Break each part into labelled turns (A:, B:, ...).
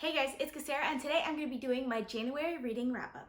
A: Hey guys, it's Kemmerer, and today I'm going to be doing my January reading wrap-up.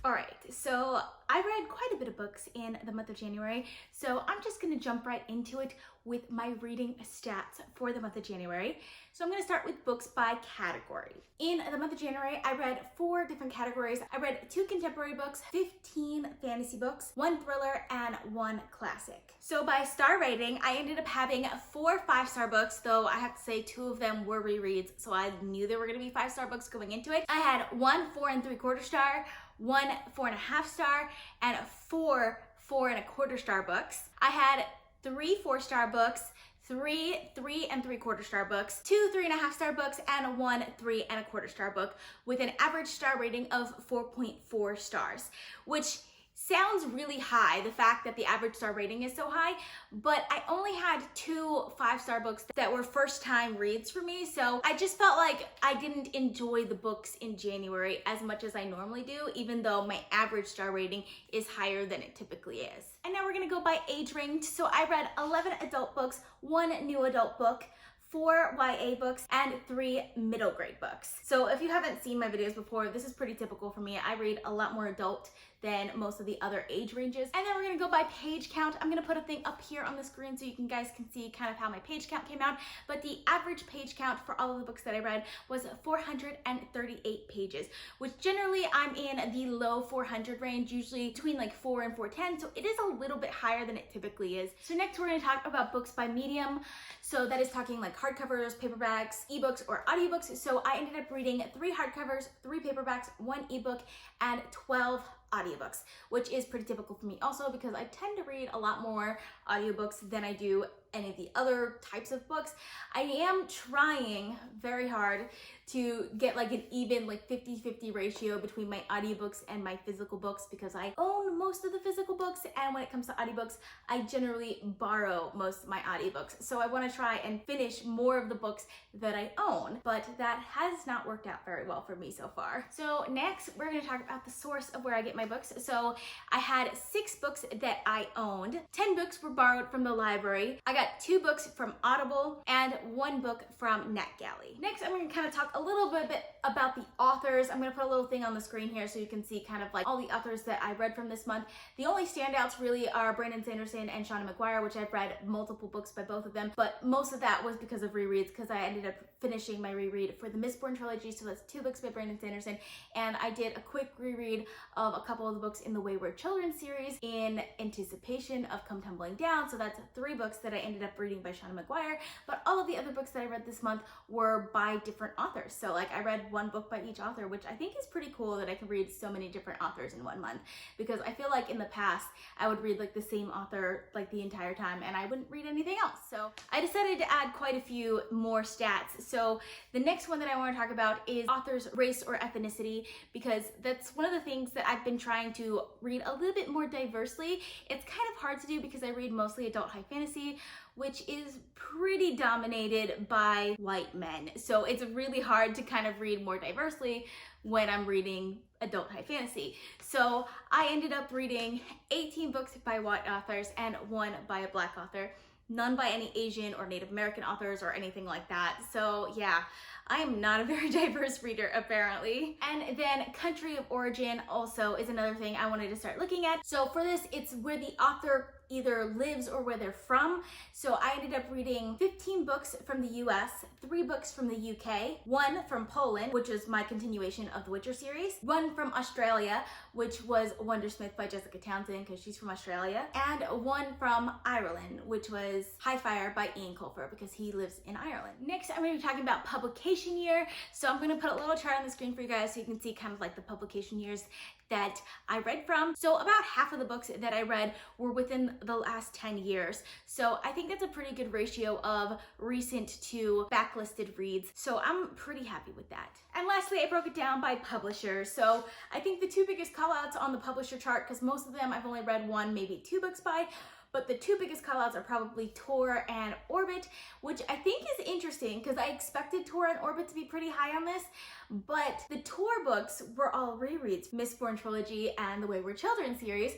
A: Alright, so I read quite a bit of books in the month of January, so I'm just going to jump right into it with my reading stats for the month of January. So I'm going to start with books by category. In the month of January, I read 4 different categories. I read 2 contemporary books, 15 fantasy books, 1 thriller, and 1 classic. So by star rating, I ended up having 4 5-star books, though I have to say 2 of them were rereads, so I knew there were going to be 5-star books going into it. I had 1 4 3/4 star, 1 4.5 star, and 4 4.25 star books. I had 3 4-star books, 3 3 3/4 star books, 2 3.5 star books, and 1 3.25 star book with an average star rating of 4.4 stars, which sounds really high, the fact that the average star rating is so high, but I only had 2 5-star books that were first time reads for me, so I just felt like I didn't enjoy the books in January as much as I normally do, even though my average star rating is higher than it typically is. And now we're gonna go by age ranked. So I read 11 adult books, 1 new adult book, 4 YA books, and 3 middle grade books. So if you haven't seen my videos before, this is pretty typical for me. I read a lot more adult than most of the other age ranges. And then we're gonna go by page count. I'm gonna put a thing up here on the screen so you guys can see kind of how my page count came out. But the average page count for all of the books that I read was 438 pages, which generally I'm in the low 400 range, usually between like 4 and 410. So it is a little bit higher than it typically is. So next we're gonna talk about books by medium. So that is talking like hardcovers, paperbacks, ebooks, or audiobooks. So I ended up reading 3 hardcovers, 3 paperbacks, 1 ebook, and 12 audiobooks, which is pretty typical for me also because I tend to read a lot more audiobooks than I do any of the other types of books. I am trying very hard to get like an even like 50-50 ratio between my audiobooks and my physical books because I own most of the physical books, and when it comes to audiobooks, I generally borrow most of my audiobooks. So I want to try and finish more of the books that I own, but that has not worked out very well for me so far. So next, we're going to talk about the source of where I get my books. So I had 6 books that I owned. 10 books were borrowed from the library. I got 2 books from Audible and 1 book from NetGalley. Next, I'm going to kind of talk a little bit about the authors. I'm going to put a little thing on the screen here so you can see kind of like all the authors that I read from this month. The only standouts really are Brandon Sanderson and Seanan McGuire, which I've read multiple books by both of them, but most of that was because of rereads because I ended up finishing my reread for the Mistborn trilogy, so that's 2 books by Brandon Sanderson, and I did a quick reread of a couple of the books in the Wayward children's series in anticipation of Come Tumbling Down, so that's 3 books that I ended up reading by Seanan McGuire, but all of the other books that I read this month were by different authors. So like I read 1 book by each author, which I think is pretty cool that I can read so many different authors in 1 month, because I feel like in the past I would read like the same author like the entire time and I wouldn't read anything else. So I decided to add quite a few more stats. So the next one that I want to talk about is author's race or ethnicity, because that's one of the things that I've been trying to read a little bit more diversely. It's kind of hard to do because I read mostly adult high fantasy, which is pretty dominated by white men. So it's really hard to kind of read more diversely when I'm reading adult high fantasy. So I ended up reading 18 books by white authors and 1 by a black author. None by any Asian or Native American authors or anything like that. So yeah, I am not a very diverse reader apparently. And then country of origin also is another thing I wanted to start looking at. So for this, it's where the author either lives or where they're from. So I ended up reading 15 books from the US, 3 books from the UK, 1 from Poland, which is my continuation of the Witcher series, 1 from Australia, which was Wundersmith by Jessica Townsend because she's from Australia, and 1 from Ireland, which was Highfire by Eoin Colfer because he lives in Ireland. Next, I'm going to be talking about publication year. So I'm going to put a little chart on the screen for you guys so you can see kind of like the publication years that I read from. So about half of the books that I read were within the last 10 years. So I think that's a pretty good ratio of recent to backlisted reads. So I'm pretty happy with that. And lastly, I broke it down by publisher. So I think the 2 biggest call outs on the publisher chart, because most of them I've only read 1, maybe 2 books by, but the two biggest callouts are probably Tor and Orbit, which I think is interesting because I expected Tor and Orbit to be pretty high on this, but the Tor books were all rereads, Mistborn Trilogy and the Wayward Children series.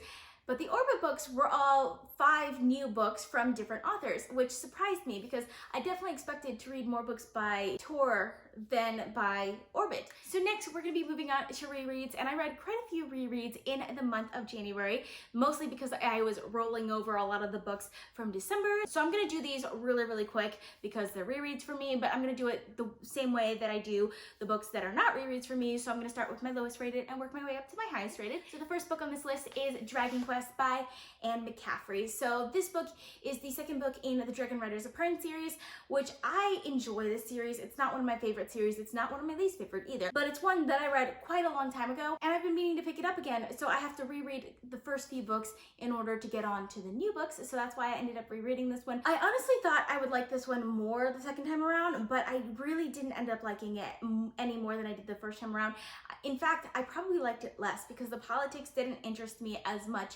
A: But the Orbit books were all 5 new books from different authors, which surprised me because I definitely expected to read more books by Tor than by Orbit. So next we're going to be moving on to rereads, and I read quite a few rereads in the month of January, mostly because I was rolling over a lot of the books from December. So I'm going to do these really quick because they're rereads for me, but I'm going to do it the same way that I do the books that are not rereads for me. So I'm going to start with my lowest rated and work my way up to my highest rated. So the first book on this list is Dragonquest by Anne McCaffrey. So this book is the second book in the Dragon Riders of Pern series, which I enjoy this series. It's not one of my favorite series. It's not one of my least favorite either, but it's one that I read quite a long time ago, and I've been meaning to pick it up again. So I have to reread the first few books in order to get on to the new books. So that's why I ended up rereading this one. I honestly thought I would like this one more the second time around, but I really didn't end up liking it any more than I did the first time around. In fact, I probably liked it less because the politics didn't interest me as much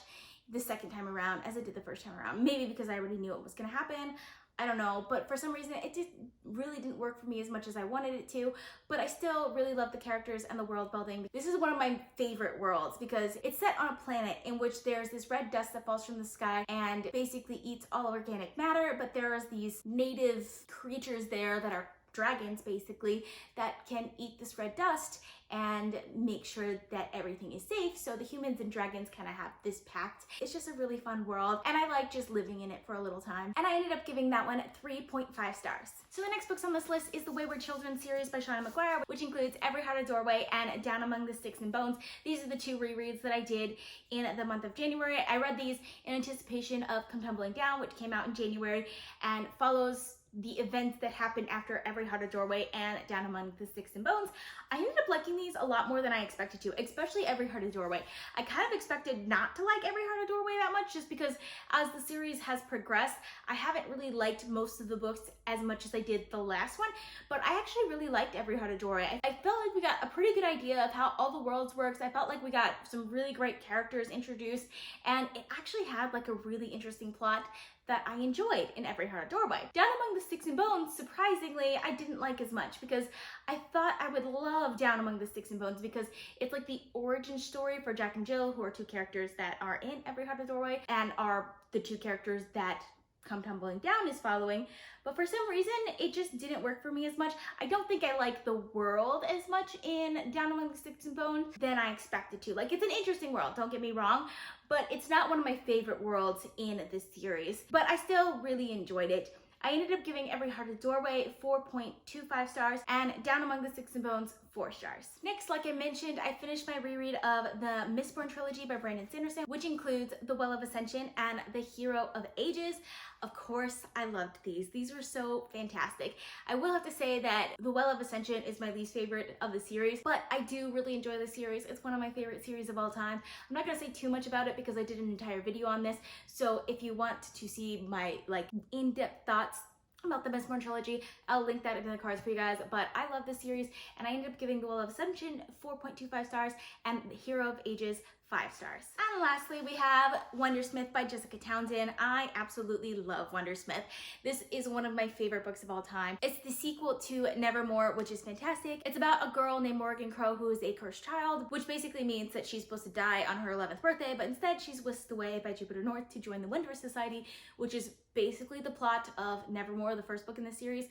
A: the second time around as it did the first time around. Maybe because I already knew what was going to happen. I don't know, but for some reason it just really didn't work for me as much as I wanted it to, but I still really love the characters and the world building. This is one of my favorite worlds because it's set on a planet in which there's this red dust that falls from the sky and basically eats all organic matter, but there's these native creatures there that are dragons basically that can eat this red dust and make sure that everything is safe, so the humans and dragons kind of have this pact. It's just a really fun world, and I like just living in it for a little time, and I ended up giving that one 3.5 stars. So the next books on this list is the Wayward Children series by Seanan McGuire, which includes Every Heart a Doorway and Down Among the Sticks and Bones. These are the 2 rereads that I did in the month of January. I read these in anticipation of Come Tumbling Down, which came out in January and follows the events that happened after Every Heart a Doorway and Down Among the Sticks and Bones. I ended up liking these a lot more than I expected to, especially Every Heart a Doorway. I kind of expected not to like Every Heart a Doorway that much just because as the series has progressed, I haven't really liked most of the books as much as I did the last one, but I actually really liked Every Heart a Doorway. I felt like we got a pretty good idea of how all the worlds works. I felt like we got some really great characters introduced, and it actually had like a really interesting plot that I enjoyed in Every Heart a Doorway. Down Among the Sticks and Bones, surprisingly, I didn't like as much because I thought I would love Down Among the Sticks and Bones because it's like the origin story for Jack and Jill, who are 2 characters that are in Every Heart a Doorway and are the 2 characters that Come Tumbling Down is following, but for some reason it just didn't work for me as much. I don't think I like the world as much in Down Among the Sticks and Bones than I expected to. Like, it's an interesting world, don't get me wrong, but it's not one of my favorite worlds in this series, but I still really enjoyed it. I ended up giving Every Heart a Doorway 4.25 stars and Down Among the Sticks and Bones 4 stars. Next, like I mentioned, I finished my reread of the Mistborn Trilogy by Sanderson, which includes The Well of Ascension and The Hero of Ages. Of course, I loved these. These were so fantastic. I will have to say that The Well of Ascension is my least favorite of the series, but I do really enjoy the series. It's one of my favorite series of all time. I'm not gonna say too much about it because I did an entire video on this, so if you want to see my in-depth thoughts about the Mistborn Trilogy, I'll link that in the cards for you guys, but I love this series, and I ended up giving The Well of Ascension 4.25 stars and The Hero of Ages 5 stars. And lastly, we have Wundersmith by Jessica Townsend. I absolutely love Wundersmith. This is one of my favorite books of all time. It's the sequel to Nevermore, which is fantastic. It's about a girl named Morgan Crow who is a cursed child, which basically means that she's supposed to die on her 11th birthday, but instead she's whisked away by Jupiter North to join the Windrush Society, which is basically the plot of Nevermore, the first book in the series.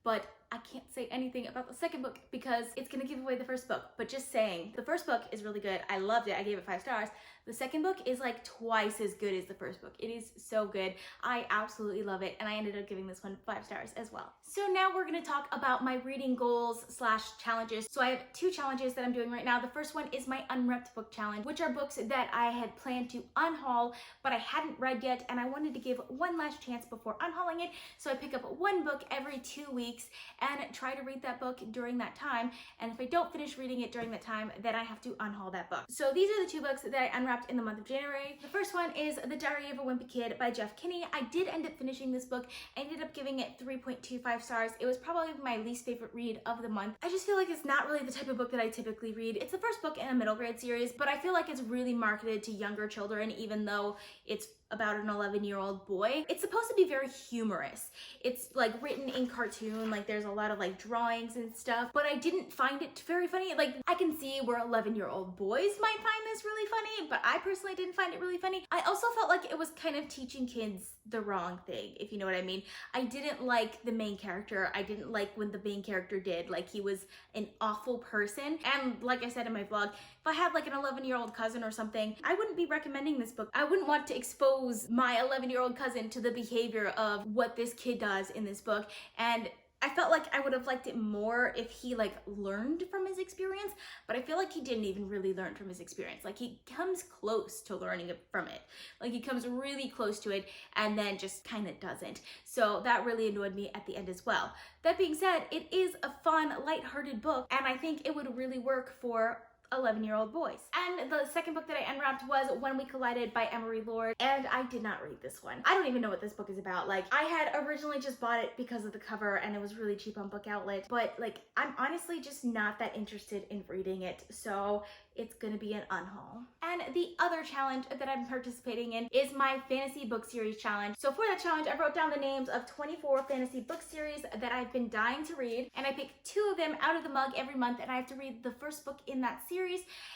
A: But I can't say anything about the second book because it's gonna give away the first book. But just saying, the first book is really good. I loved it. I gave it 5 stars. The second book is like twice as good as the first book. It is so good. I absolutely love it, and I ended up giving this one 5 stars as well. So now we're gonna talk about my reading goals / challenges. So I have 2 challenges that I'm doing right now. The first one is my Unwrapped book challenge, which are books that I had planned to unhaul, but I hadn't read yet, and I wanted to give one last chance before unhauling it. So I pick up one book every 2 weeks, and try to read that book during that time. And if I don't finish reading it during that time, then I have to unhaul that book. So these are the 2 books that I unwrapped in the month of January. The first one is The Diary of a Wimpy Kid by Jeff Kinney. I did end up finishing this book. I ended up giving it 3.25 stars. It was probably my least favorite read of the month. I just feel like it's not really the type of book that I typically read. It's the first book in a middle grade series, but I feel like it's really marketed to younger children, even though it's about an 11-year-old boy. It's supposed to be very humorous. It's like written in cartoon, like there's a lot of like drawings and stuff, but I didn't find it very funny. Like I can see where 11-year-old boys might find this really funny, but I personally didn't find it really funny. I also felt like it was kind of teaching kids the wrong thing, if you know what I mean. I didn't like the main character. I didn't like when the main character did. Like he was an awful person. And like I said in my vlog, if I had like an 11-year-old cousin or something, I wouldn't be recommending this book. I wouldn't want to expose my 11-year-old cousin to the behavior of what this kid does in this book. And I felt like I would have liked it more if he like learned from his experience, but I feel like he didn't even really learn from his experience. Like he comes close to learning from it. Like he comes really close to it and then just kind of doesn't. So that really annoyed me at the end as well. That being said, it is a fun, lighthearted book, and I think it would really work for 11-year-old boys. And the second book that I unwrapped was When We Collided by Emery Lord, and I did not read this one. I don't even know what this book is about. Like, I had originally just bought it because of the cover and it was really cheap on Book Outlet, but like, I'm honestly just not that interested in reading it, so it's gonna be an unhaul. And the other challenge that I'm participating in is my fantasy book series challenge. So for that challenge, I wrote down the names of 24 fantasy book series that I've been dying to read, and I pick 2 of them out of the mug every month, and I have to read the first book in that series.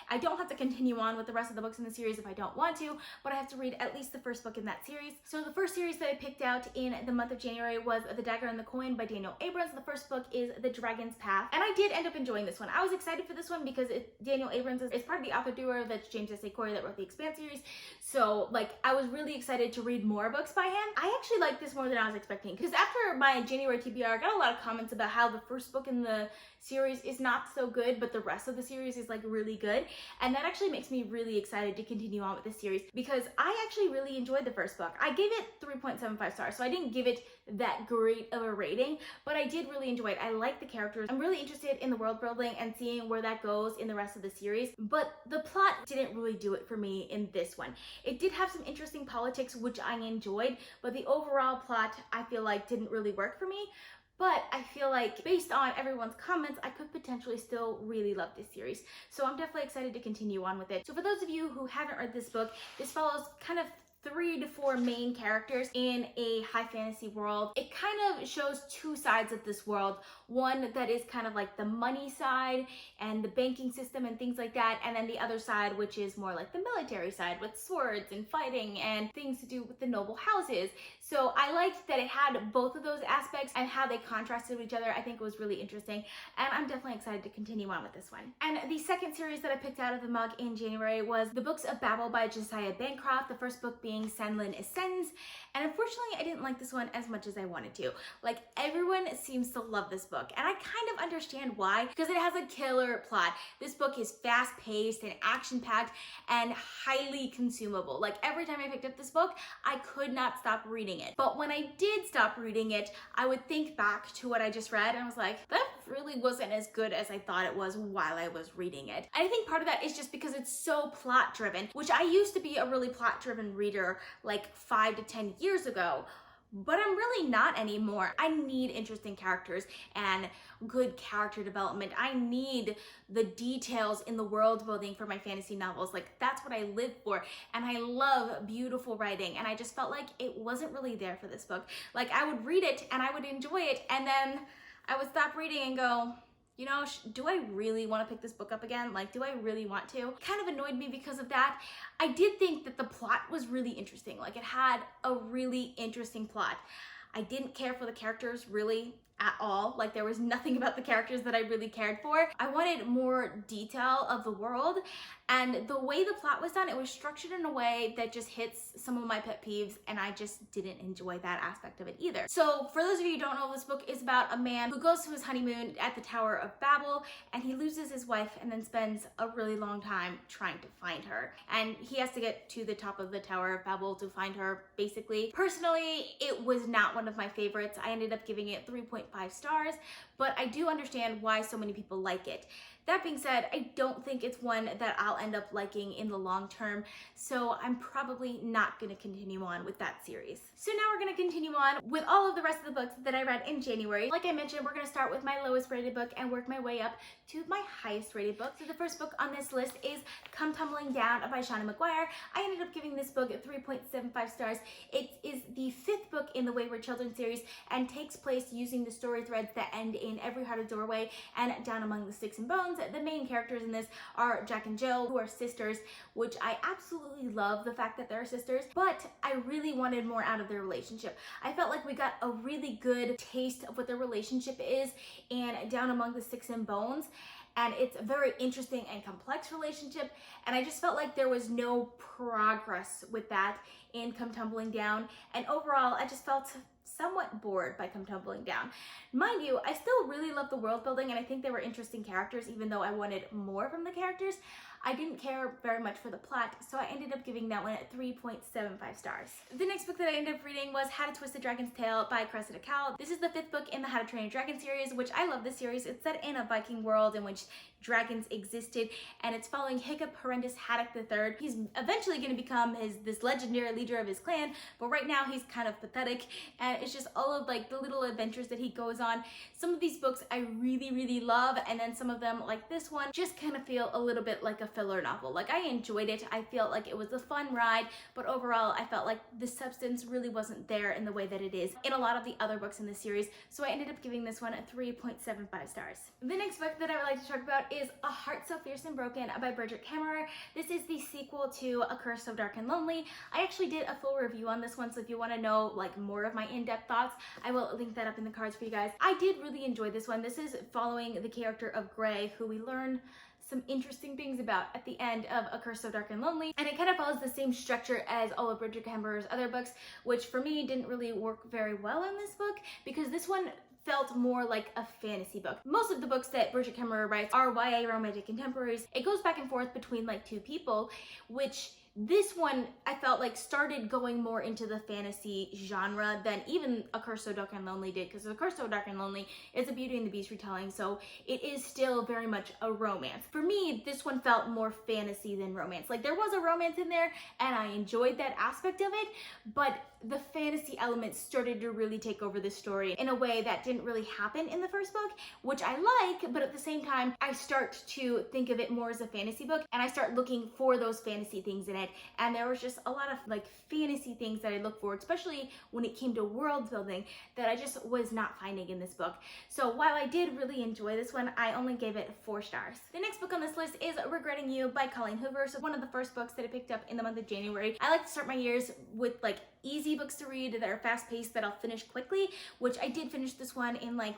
A: I don't have to continue on with the rest of the books in the series if I don't want to, but I have to read at least the first book in that series. So the first series that I picked out in the month of January was The Dagger and the Coin by Daniel Abrams. The first book is The Dragon's Path, and I did end up enjoying this one. I was excited for this one because Daniel Abrams is part of the author duo that's James S.A. Corey that wrote the Expanse series. So like, I was really excited to read more books by him. I actually liked this more than I was expecting, because after my January TBR, I got a lot of comments about how the first book in the series is not so good, but the rest of the series is like really good. And that actually makes me really excited to continue on with this series, because I actually really enjoyed the first book. I gave it 3.75 stars, so I didn't give it that great of a rating, but I did really enjoy it. I like the characters. I'm really interested in the world building and seeing where that goes in the rest of the series, but the plot didn't really do it for me in this one. It did have some interesting politics, which I enjoyed, but the overall plot I feel like didn't really work for me. But I feel like based on everyone's comments, I could potentially still really love this series. So I'm definitely excited to continue on with it. So for those of you who haven't read this book, this follows kind of 3 to 4 main characters in a high fantasy world. It kind of shows 2 sides of this world. One that is kind of like the money side and the banking system and things like that, and then the other side, which is more like the military side with swords and fighting and things to do with the noble houses. So I liked that it had both of those aspects and how they contrasted with each other. I think it was really interesting, and I'm definitely excited to continue on with this one. And the second series that I picked out of the mug in January was The Books of Babel by Josiah Bancroft, the first book being Senlin Ascends, and unfortunately I didn't like this one as much as I wanted to. Like, everyone seems to love this book, and I kind of understand why, because it has a killer plot. This book is fast-paced and action-packed and highly consumable. Like, every time I picked up this book, I could not stop reading it. But when I did stop reading it, I would think back to what I just read and I was like, that really wasn't as good as I thought it was while I was reading it. And I think part of that is just because it's so plot-driven, which I used to be a really plot-driven reader like 5 to 10 years ago, but I'm really not anymore. I need interesting characters and good character development. I need the details in the world building for my fantasy novels. Like, that's what I live for. And I love beautiful writing. And I just felt like it wasn't really there for this book. Like, I would read it and I would enjoy it, and then I would stop reading and go, you know, do I really want to pick this book up again? Like, do I really want to? It kind of annoyed me because of that. I did think that the plot was really interesting. Like, it had a really interesting plot. I didn't care for the characters really at all. Like, there was nothing about the characters that I really cared for. I wanted more detail of the world, and the way the plot was done, it was structured in a way that just hits some of my pet peeves, and I just didn't enjoy that aspect of it either. So for those of you who don't know, this book is about a man who goes to his honeymoon at the Tower of Babel, and he loses his wife and then spends a really long time trying to find her. And he has to get to the top of the Tower of Babel to find her, basically. Personally, it was not one of my favorites. I ended up giving it 3.25 3.5 stars, but I do understand why so many people like it. That being said, I don't think it's one that I'll end up liking in the long term, so I'm probably not going to continue on with that series. So now we're going to continue on with all of the rest of the books that I read in January. Like I mentioned, we're going to start with my lowest rated book and work my way up to my highest rated book. So the first book on this list is Come Tumbling Down by Seanan McGuire. I ended up giving this book 3.75 stars. It is the 5th book in the Wayward children's series and takes place using the story threads that end in Every Heart a Doorway and Down Among the Sticks and Bones. The main characters in this are Jack and Jill, who are sisters, which I absolutely love the fact that they're sisters, but I really wanted more out of their relationship. I felt like we got a really good taste of what their relationship is in Down Among the Sticks and Bones, and it's a very interesting and complex relationship, and I just felt like there was no progress with that in Come Tumbling Down, and overall I just felt somewhat bored by Come Tumbling Down. Mind you, I still really love the world building and I think they were interesting characters, even though I wanted more from the characters. I didn't care very much for the plot, so I ended up giving that one at 3.75 stars. The next book that I ended up reading was How to Twist a Dragon's Tail by Cressida Cowell. This is the 5th book in the How to Train a Dragon series, which I love this series. It's set in a Viking world in which dragons existed, and it's following Hiccup Horrendous Haddock III. He's eventually going to become this legendary leader of his clan, but right now he's kind of pathetic, and it's just all of like the little adventures that he goes on. Some of these books I really love, and then some of them, like this one, just kind of feel a little bit like a filler novel. Like, I enjoyed it. I felt like it was a fun ride, but overall I felt like the substance really wasn't there in the way that it is in a lot of the other books in the series, so I ended up giving this one a 3.75 stars. The next book that I would like to talk about is A Heart So Fierce and Broken by Brigid Kemmerer. This is the sequel to A Curse So Dark and Lonely. I actually did a full review on this one, so if you want to know like more of my in-depth thoughts, I will link that up in the cards for you guys. I did really enjoy this one. This is following the character of Gray, who we learn some interesting things about at the end of A Curse So Dark and Lonely, and it kind of follows the same structure as all of Brigid Kemmerer's other books, which for me didn't really work very well in this book because this one felt more like a fantasy book. Most of the books that Brigid Kemmerer writes are YA romantic contemporaries. It goes back and forth between like two people, which this one I felt like started going more into the fantasy genre than even A Curse So Dark and Lonely did, because A Curse So Dark and Lonely is a Beauty and the Beast retelling, so it is still very much a romance. For me, this one felt more fantasy than romance. Like, there was a romance in there and I enjoyed that aspect of it, but the fantasy elements started to really take over the story in a way that didn't really happen in the first book, which I like, but at the same time I start to think of it more as a fantasy book and I start looking for those fantasy things in it. And there was just a lot of like fantasy things that I look for, especially when it came to world building, that I just was not finding in this book. So while I did really enjoy this one, I only gave it 4 stars. The next book on this list is Regretting You by Colleen Hoover. So one of the first books that I picked up in the month of January. I like to start my years with like easy books to read that are fast paced that I'll finish quickly, which I did finish this one in like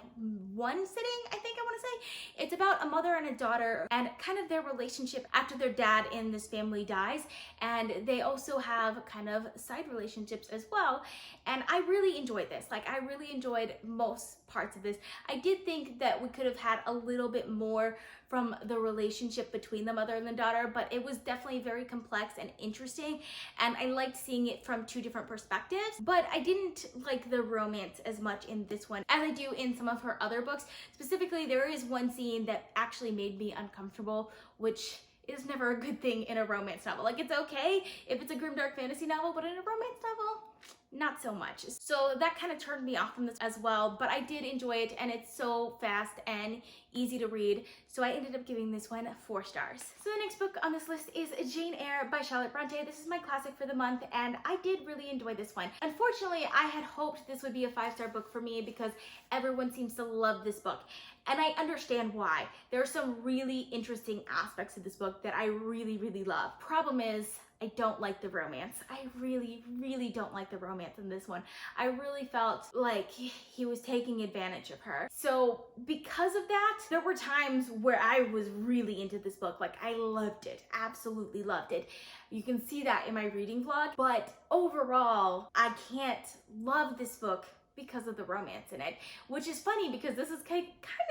A: one sitting, I think I want to say. It's about a mother and a daughter and kind of their relationship after their dad in this family dies, and they also have kind of side relationships as well, and I really enjoyed this. Like, I really enjoyed most parts of this. I did think that we could have had a little bit more from the relationship between the mother and the daughter, but it was definitely very complex and interesting, and I liked seeing it from 2 different perspectives, but I didn't like the romance as much in this one as I do in some of her other books. Specifically, there is one scene that actually made me uncomfortable, which is never a good thing in a romance novel. Like, it's okay if it's a grimdark fantasy novel, but in a romance novel, not so much. So that kind of turned me off from this as well, but I did enjoy it, and it's so fast and easy to read, so I ended up giving this one 4 stars. So the next book on this list is Jane Eyre by Charlotte Brontë. This is my classic for the month, and I did really enjoy this one. Unfortunately, I had hoped this would be a 5-star book for me because everyone seems to love this book, and I understand why. There are some really interesting aspects of this book that I really love. Problem is, I don't like the romance. I really don't like the romance in this one. I really felt like he was taking advantage of her. So because of that, there were times where I was really into this book. Like, I loved it, absolutely loved it. You can see that in my reading vlog, but overall, I can't love this book because of the romance in it, which is funny because this is kind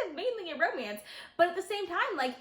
A: of mainly a romance, but at the same time, like,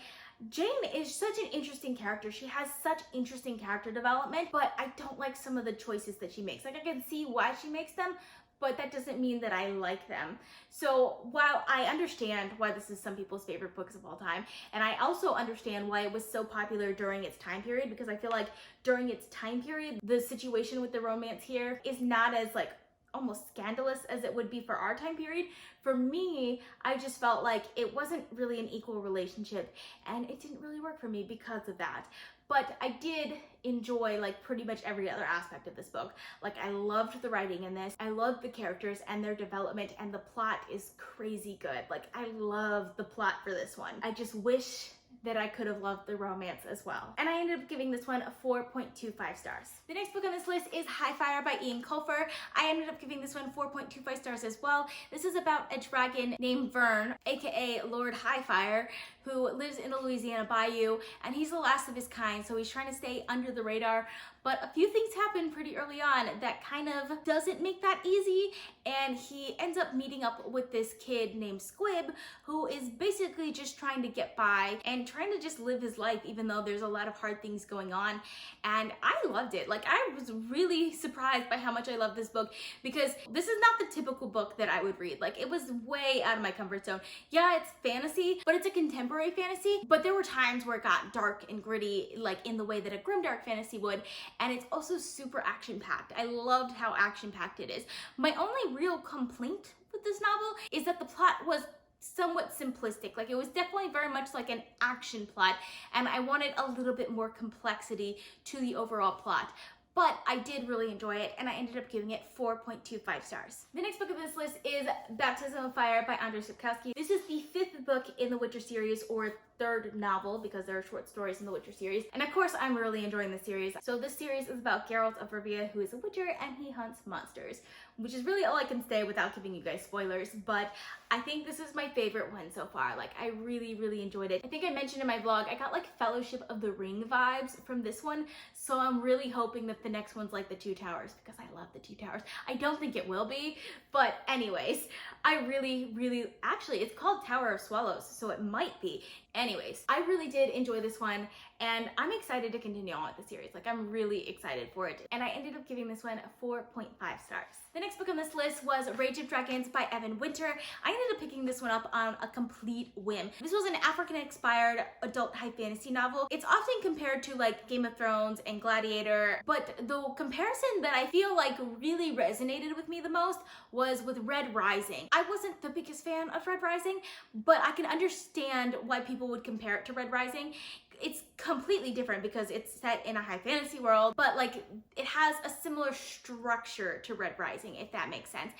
A: Jane is such an interesting character. She has such interesting character development, but I don't like some of the choices that she makes. Like, I can see why she makes them, but that doesn't mean that I like them. So while I understand why this is some people's favorite books of all time, and I also understand why it was so popular during its time period, because I feel like during its time period, the situation with the romance here is not as like almost scandalous as it would be for our time period. For me, I just felt like it wasn't really an equal relationship, and it didn't really work for me because of that. But I did enjoy like pretty much every other aspect of this book. Like, I loved the writing in this. I loved the characters and their development, and the plot is crazy good. Like, I love the plot for this one. I just wish that I could have loved the romance as well. And I ended up giving this one a 4.25 stars. The next book on this list is Highfire by Eoin Colfer. I ended up giving this one 4.25 stars as well. This is about a dragon named Vern, aka Lord Highfire, who lives in the Louisiana bayou, and he's the last of his kind, so he's trying to stay under the radar. But a few things happen pretty early on that kind of doesn't make that easy, and he ends up meeting up with this kid named Squib, who is basically just trying to get by and trying to just live his life, even though there's a lot of hard things going on. And I loved it. Like, I was really surprised by how much I loved this book, because this is not the typical book that I would read. Like, it was way out of my comfort zone. Yeah, it's fantasy, but it's a contemporary fantasy. But there were times where it got dark and gritty, like in the way that a grimdark fantasy would. And it's also super action-packed. I loved how action-packed it is. My only real complaint with this novel is that the plot was somewhat simplistic. Like, it was definitely very much like an action plot, and I wanted a little bit more complexity to the overall plot. But I did really enjoy it, and I ended up giving it 4.25 stars. The next book on this list is Baptism of Fire by Andrzej Sapkowski. This is the 5th book in the Witcher series, or 3rd novel, because there are short stories in the Witcher series. And of course, I'm really enjoying this series. So this series is about Geralt of Rivia, who is a witcher, and he hunts monsters, which is really all I can say without giving you guys spoilers. But I think this is my favorite one so far. Like, I really, really enjoyed it. I think I mentioned in my vlog, I got like Fellowship of the Ring vibes from this one. So I'm really hoping that the next one's like the Two Towers, because I love the Two Towers. I don't think it will be, but anyways, I really, really, actually, it's called Tower of Swallows, so it might be. Anyways, I really did enjoy this one, and I'm excited to continue on with the series. Like, I'm really excited for it. And I ended up giving this one 4.5 stars. The next book on this list was Rage of Dragons by Evan Winter. I ended up picking this one up on a complete whim. This was an African-inspired adult high fantasy novel. It's often compared to like Game of Thrones and Gladiator, but the comparison that I feel like really resonated with me the most was with Red Rising. I wasn't the biggest fan of Red Rising, but I can understand why people would compare it to Red Rising. It's completely different because it's set in a high fantasy world, but like it has a similar structure to Red Rising, if that makes sense.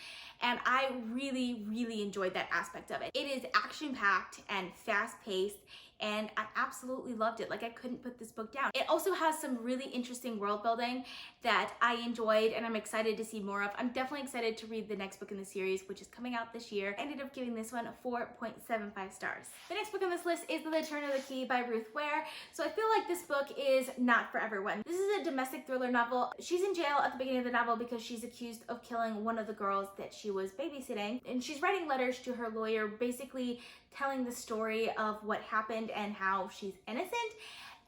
A: And I really, really enjoyed that aspect of it. It is action-packed and fast-paced, and I absolutely loved it. Like, I couldn't put this book down. It also has some really interesting world building that I enjoyed, and I'm excited to see more of. I'm definitely excited to read the next book in the series, which is coming out this year. I ended up giving this one a 4.75 stars. The next book on this list is The Return of the Key by Ruth Ware. So I feel like this book is not for everyone. This is a domestic thriller novel. She's in jail at the beginning of the novel because she's accused of killing one of the girls that she was babysitting, and she's writing letters to her lawyer, basically telling the story of what happened and how she's innocent.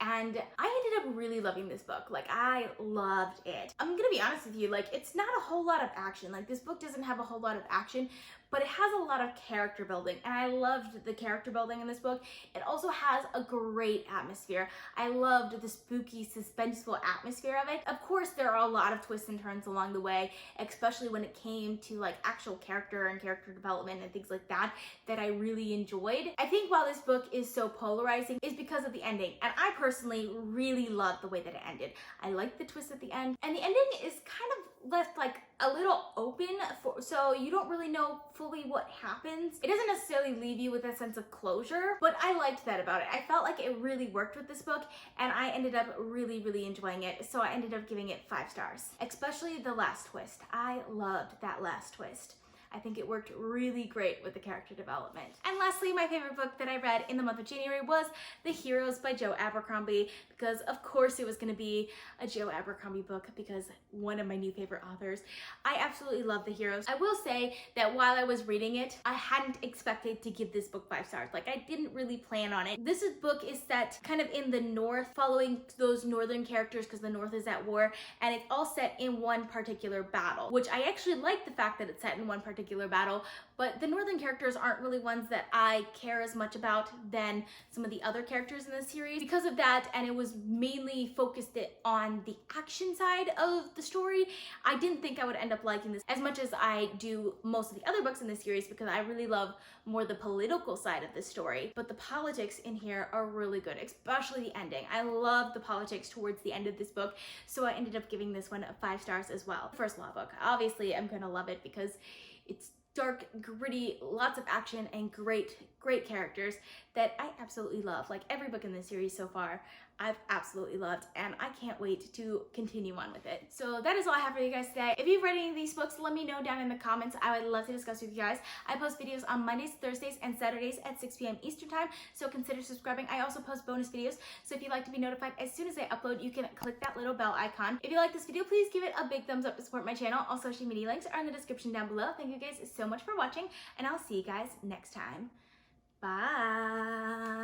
A: And I ended up really loving this book. Like, I loved it. I'm gonna be honest with you, like, it's not a whole lot of action. Like, this book doesn't have a whole lot of action, but it has a lot of character building, and I loved the character building in this book. It also has a great atmosphere. I loved the spooky, suspenseful atmosphere of it. Of course, there are a lot of twists and turns along the way, especially when it came to like actual character and character development and things like that, that I really enjoyed. I think why this book is so polarizing is because of the ending, and I personally really loved the way that it ended. I liked the twist at the end, and the ending is kind of left like a little open, so you don't really know fully what happens. It doesn't necessarily leave you with a sense of closure, but I liked that about it. I felt like it really worked with this book, and I ended up really, really enjoying it, so I ended up giving it 5 stars. Especially the last twist. I loved that last twist. I think it worked really great with the character development. And lastly, my favorite book that I read in the month of January was The Heroes by Joe Abercrombie, because of course it was going to be a Joe Abercrombie book because one of my new favorite authors. I absolutely love The Heroes. I will say that while I was reading it, I hadn't expected to give this book 5 stars. Like, I didn't really plan on it. This book is set kind of in the north, following those northern characters because the north is at war, and it's all set in one particular battle, which I actually like the fact that it's set in one particular battle, but the northern characters aren't really ones that I care as much about than some of the other characters in the series. Because of that, and it was mainly focused on the action side of the story, I didn't think I would end up liking this as much as I do most of the other books in this series, because I really love more the political side of the story. But the politics in here are really good, especially the ending. I love the politics towards the end of this book, so I ended up giving this one 5 stars as well. First law book. Obviously, I'm gonna love it because it's dark, gritty, lots of action, and great characters that I absolutely love. Like, every book in this series so far, I've absolutely loved, and I can't wait to continue on with it. So that is all I have for you guys today. If you've read any of these books, let me know down in the comments. I would love to discuss with you guys. I post videos on Mondays, Thursdays, and Saturdays at 6 p.m. Eastern time, so consider subscribing. I also post bonus videos, so if you'd like to be notified as soon as I upload, you can click that little bell icon. If you like this video, please give it a big thumbs up to support my channel. All social media links are in the description down below. Thank you guys so much for watching, and I'll see you guys next time. Bye.